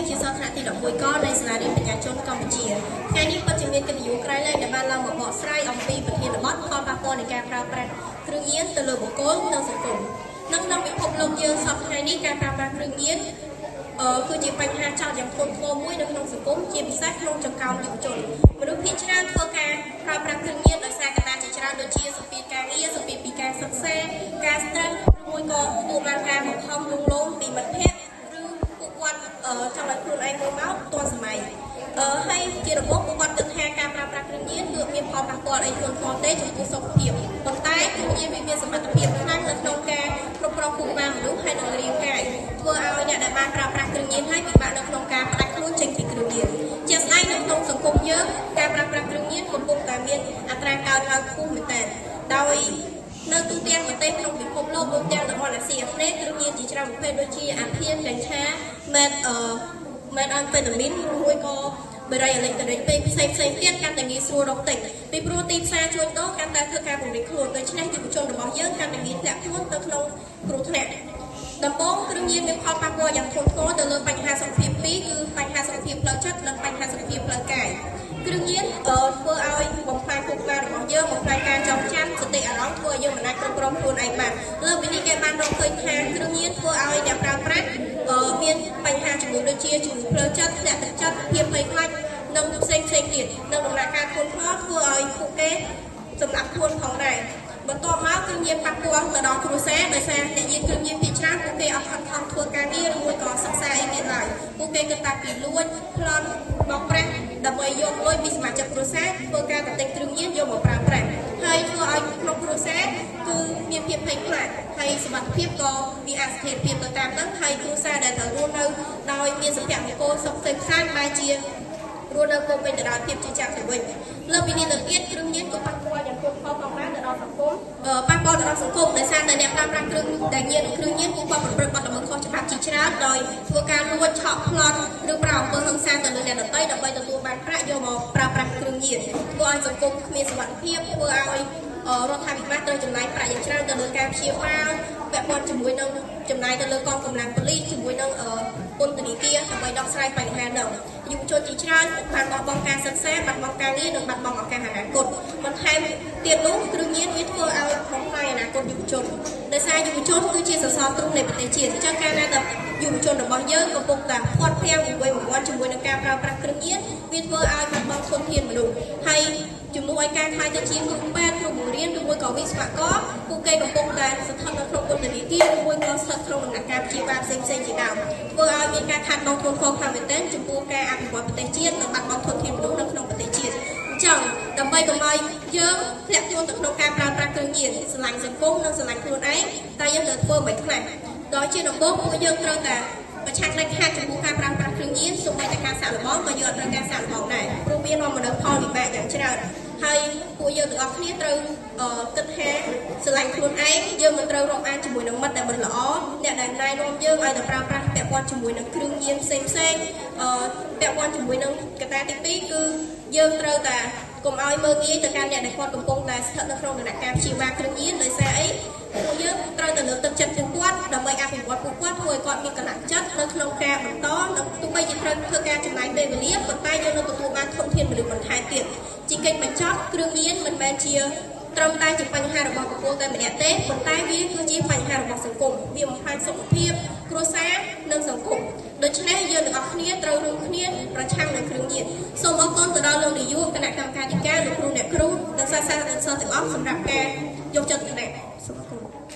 ជាសាស្ត្រទី11កនៃសាលារៀនបញ្ញាជនកម្ពុជាថ្ងៃនេះពិតជាមានកិត្តិយសក្រៃលែងដែលបានឡើងមកបកស្រាយអំពីប្រធានបទផលប៉ះពាល់នៃការប្រើប្រាស់គ្រឿងញៀនទៅលើបុគ្គលនិងសង្គមនៅក្នុងពិភពលោកយើងសពថ្ងៃនេះការប្រើប្រាស់គ្រឿងញៀនគឺជាបញ្ហាចោទយ៉ាងធ្ងន់ធ្ងរមួយនៅក្នុងសង្គមជាពិសេសក្នុងចង្កោមយុវជនមនុស្សភាគច្រើនធ្វើការប្រើប្រាស់គ្រឿងញៀនដោយសារកត្តាជាច្រើនដូចជាសម្ពាធការងារសម្ពាធពីការសិក្សាការស្ត្រេសឬមួយក៏ទទួលបានការបង្ខំលងលោមពីមិត្តភ័ក្តិឬពួកគាត់ចង់ឲ្យខ្លួនឯងមើលមកទាន់សម័យហើយជារបបពួកគាត់គិតថាការប្រើប្រាស់គ្រឿងញៀនគឺមានផលប៉ះពាល់អីធ្ងន់ធ្ងរទេចំពោះសុខភាពប៉ុន្តែគ្រឿងញៀនវាមានសមត្ថភាពខ្លាំងនៅក្នុងការគ្រប់គ្រងខួរក្បាលមនុស្សហើយនិងរាងកាយធ្វើឲ្យអ្នកដែលបានប្រើប្រាស់គ្រឿងញៀនហើយពិបាកនៅក្នុងការផ្ដាច់ខ្លួនចេញពីគ្រឿងញៀនជាក់ស្ដែងនៅក្នុងសង្គមយើងការប្រើប្រាស់គ្រឿងញៀនកំពុងតែមានអត្រាកើនឡើងខ្ពស់មែនទែនដោយនៅទូទាំងប្រទេសក្នុងពិភពលោករួមទាំងតំបន់អាស៊ីអាគ្នេយ៍គ្រឿងញៀនជាច្រើនប្រភេទដូចជាអាភៀនកាញ់ឆាមែនអនពេតាមីនមួយក៏បរិយាអេឡិចត្រូនិកពេកផ្សេងទៀតកាន់តែងាយស្រួលរកទិញពីព្រោះទីផ្សារជួញដូរកាន់តែធ្វើការពង្រីកខ្លួនដូច្នេះយុវជនរបស់យើងកាន់តែមានធ្លាក់ខ្លួនទៅក្នុងគ្រោះថ្នាក់ដំបូងគ្រឿងញៀនមានផលប៉ះពាល់យ៉ាងធ្ងន់ធ្ងរទៅលើបញ្ហាសុខភាពពីរគឺបញ្ហាសុខភាពផ្លូវចិត្តនិងបញ្ហាសុខភាពផ្លូវកាយគ្រឿងញៀនធ្វើឲ្យបំផ្លាញខួរក្បាលរបស់យើងបំផ្លាញការចងចាំសតិអារម្មណ៍ធ្វើឲ្យយើងមិនអាចគ្រប់គ្រងខ្លួនឯងបានលើពីនេះគេបានរកឃើញថាគ្រឿងញៀនធ្វើឲ្យអ្នកប្រើប្រាស់មានបញ្ហាជំងឺដូចជាជំងឺផ្លូវចិត្តធ្លាក់ទឹកចិត្តភាពភ័យខ្លាចនិងផ្សេងទៀតនិងដំណាក់កាលធ្ងន់ធ្ងរធ្វើឲ្យពួកគេសម្លាប់ខ្លួនផងដែរបន្ទាប់មកគ្រឿងញៀនប៉ះពាល់ទៅដល់គ្រួសារដោយសារអ្នកយាមគ្រឿងញៀនភាគច្រើនពួកគេអត់ខិតខំធ្វើការងារឬមួយក៏សិក្សាអីទៀតឡើយពួកគេគិតតែពីលួចប្លន់បោកប្រាស់ដើម្បីយកលុយពីសមាជិកគ្រួសារធ្វើការតែទិញគ្រឿងញៀនយកមកប្រើប្រាស់ហើយធ្វើឲ្យក្នុងគ្រួសារគឺមានភាពភ័យខ្លាចហើយសុខភាពក៏មានអស្ថិរភាពទៅតាមហ្នឹងហើយគ្រួសារដែលទៅរស់នៅដោយមានសុភមង្គលសុខសាន្តបែរជារស់នៅគង់វិញទៅដោយភាពជាចាក់ទៅវិញលើពីនេះទៅទៀតគ្រឿងញៀនក៏ប៉ះពាល់យ៉ាងធ្ងន់ធ្ងរផងដែរទៅដល់សង្គមប៉ះពាល់ទៅដល់សង្គមដោយសារតែអ្នកប្រើប្រាស់គ្រឿងដែលញៀនគ្រឿងញៀនពួកគាត់ប្រព្រឹត្តបទល្មើសខុសច្បាប់ជាច្រើនដោយធ្វើការលួចឆក់ប្លន់ឬប្រើអំពើហិង្សាទៅលើអ្នកដទៃដើម្បីទទួលបានប្រាក់យកមកប្រើប្រាស់គ្រឿងញៀនធ្វើឲ្យសង្គមគ្មានសុវត្ថិភាពធ្វើឲ្យរដ្ឋាភិបាលត្រូវចំណាយប្រាក់យ៉ាងច្រើនទៅលើការព្យាបាលពាក់ព័ន្ធជាមួយនឹងចំណាយទៅលើកងកម្លាំងប៉ូលីសជាមួយនឹងពន្ធនាគារដើម្បីដោះស្រាយបញ្ហានោះយុវជនជាច្រើនបានបោះបង់ការសិក្សាបាត់បង់ការងារនិងបាត់បង់ឱកាសអនាគតបន្ថែមទៀតនោះគ្រឿងញៀនវាធ្វើឲ្យបំផ្លាញអនាគតយុវជនដោយសារយុវជនគឺជាសសរទ្រូងនៃប្រទេសជាតិអញ្ចឹងកាលណាតែយុវជនរបស់យើងកំពុងតែផ្ាត់ភាំងវង្វេងវង្វាន់ជាមួយនឹងការប្រើប្រាស់គ្រឿងញៀនវាធ្វើឲ្យបាត់បង់ធនធានមនុស្សហើយជំនួសឲ្យការខ្លាយទៅជាគ្រូពេទ្យគ្រូបង្រៀនឬមួយក៏វិស្វករពួកគេកំពុងតែស្ថិតនៅក្នុងពន្ធនាគារឬមួយក៏ស្ថិតក្នុងដំណាក់កាលព្យាបាលផ្សេងជាដើមធ្វើឲ្យមានការខាតបង់ធ្ងន់ធ្ងរខ្លាំងមែនទែនចំពោះការអភិវឌ្ឍប្រទេសជាតិនិងបាត់បង់ធនធានមនុស្សនៅក្នុងប្រទេសជាតិអញ្ចឹងដើម្បីកុំឲ្យយើងធ្លាក់ខ្លួនទៅក្នុងការប្រើប្រាស់គ្រឿងញៀនស្រឡាញ់សង្គមនិងស្រឡាញ់ខ្លួនឯងតែយើងត្រូវធ្វើមិនខ្លះដោយជាដំបូងពួកយើងត្រូវតែប្រឆាំងដាច់ខាតចំពោះការប្រើប្រាស់គ្រឿងញៀនសូម្បីតែការសាកល្បងក៏យើងអត់ត្រូវការសាកល្បងដែរព្រោះវានាំមកនូវផលវិបាកយ៉ាងច្រើនហើយពួកយើងទាំងអស់គ្នាត្រូវគិតថាស្រឡាញ់ខ្លួនឯងយើងមិនត្រូវរាប់អានជាមួយនឹងមិត្តដែលមិនល្អអ្នកដែលណែនាំយើងឲ្យតែប្រើប្រាស់ពាក់ព័ន្ធជាមួយនឹងគ្រឿងញៀនផ្សេងពាក់ព័ន្ធជាមួយនឹងកត្តាទី2គឺយើងត្រូវតែកុំឲ្យមើលងាយទៅកាន់អ្នកដែលគាត់កំពុងតែស្ថិតនៅក្នុងដំណាក់កាលព្យាបាលគ្រឿងញៀនដោយសារអីពួកយើងត្រូវតែលើកទឹកចិត្តពួកគាត់ដើម្បីអភិវឌ្ឍពួកគាត់ធ្វើឲ្យគាត់មានកម្លាំងចិត្តនៅក្នុងការបន្តនិងទោះបីជាត្រូវធ្វើការចំណាយពេលវេលាប៉ុន្តែយើងនឹងទទួលបានធនធានមនុស្សបន្ថែមទៀតជាកិច្ចបញ្ចប់គ្រឿងញៀនមិនមែនជាត្រឹមតែជាបញ្ហារបស់បុគ្គលតែម្នាក់ទេប៉ុន្តែវាគឺជាបញ្ហារបស់សង្គមវាបំផ្លាញសុខភាពគ្រួសារនិងសង្គមដូច្នេះយើងទាំងអស់គ្នាត្រូវរួមគ្នាប្រឆាំងនឹងគ្រឿងញៀនសូមអរគុណទៅដល់លោកនាយកគណៈកម្មការកិច្ចការលោកគ្រូអ្នកគ្រូនិងសាស្ត្រាចារ្យទាំងអស់សម្រាប់ការយកចិត្តទុកដាក់សូមអរគុណ